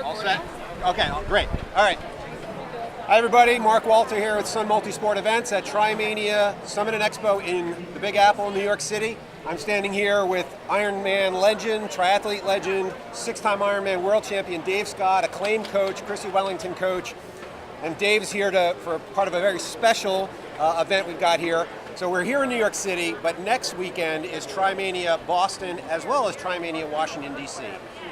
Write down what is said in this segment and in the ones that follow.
All set? Okay, great. All right. Hi, everybody. Mark Walter here with Sun Multisport Events at Tri-Mania Summit and Expo in the Big Apple, New York City. I'm standing here with Ironman legend, triathlete legend, 6-time Ironman world champion Dave Scott, acclaimed coach, Chrissy Wellington coach. And Dave's here for part of a very special event we've got here. So we're here in New York City, but next weekend is Tri-Mania Boston as well as Tri-Mania Washington, D.C.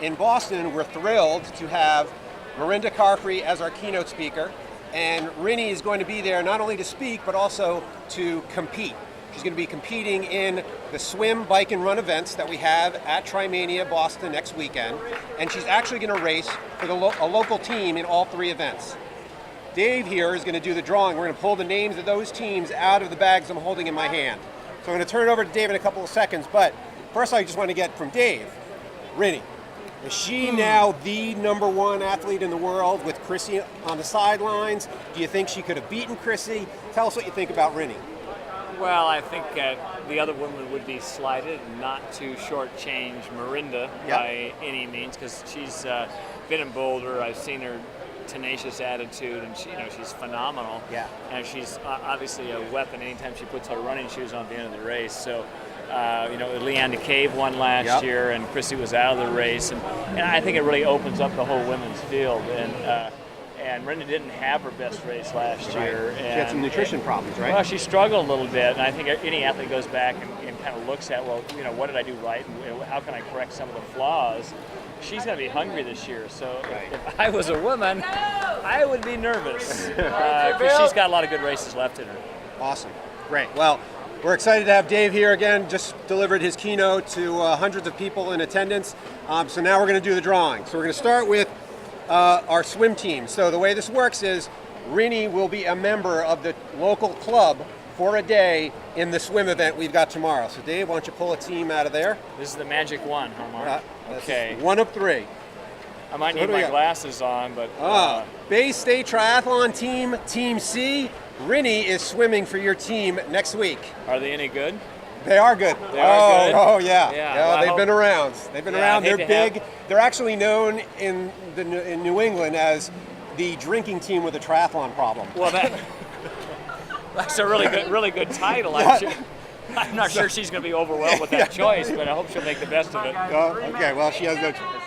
In Boston, we're thrilled to have Mirinda Carfrey as our keynote speaker. And Rinny is going to be there not only to speak, but also to compete. She's going to be competing in the swim, bike, and run events that we have at Tri-Mania Boston next weekend. And she's actually going to race for a local team in all 3 events. Dave here is going to do the drawing. We're going to pull the names of those teams out of the bags I'm holding in my hand. So I'm going to turn it over to Dave in a couple of seconds. But first I just want to get from Dave, Rinny. Is she now the #1 athlete in the world with Chrissy on the sidelines? Do you think she could have beaten Chrissy? Tell us what you think about Rinny. Well, I think the other woman would be slighted not to shortchange Mirinda by any means, because she's been in Boulder. I've seen her tenacious attitude, and she's phenomenal. Yeah. And she's obviously a weapon anytime she puts her running shoes on at the end of the race. So. Leanne DeCave won last year, and Chrissy was out of the race, and I think it really opens up the whole women's field. And Mirinda didn't have her best race last year. She had some nutrition problems, right? Well, she struggled a little bit, and I think any athlete goes back and kind of looks at, well, what did I do right, and how can I correct some of the flaws? She's going to be hungry this year, so if I was a woman, I would be nervous, because she's got a lot of good races left in her. Awesome, great. Well, we're excited to have Dave here again. Just delivered his keynote to hundreds of people in attendance. So now we're going to do the drawing. So we're going to start with our swim team. So the way this works is Rinny will be a member of the local club for a day in the swim event we've got tomorrow. So Dave, why don't you pull a team out of there? This is the magic one, huh, Mark? Okay. 1 of 3. I might need my glasses on, but... Bay State Triathlon Team, Team C. Rinny is swimming for your team next week. Are they any good? They are good. They are good? Oh, yeah. Well, they've been around. They've been around. They're big. They're actually known in New England as the drinking team with a triathlon problem. Well, that's a really good title. I'm not sure she's going to be overwhelmed with that choice, but I hope she'll make the best of it. Okay, well, she has no choice.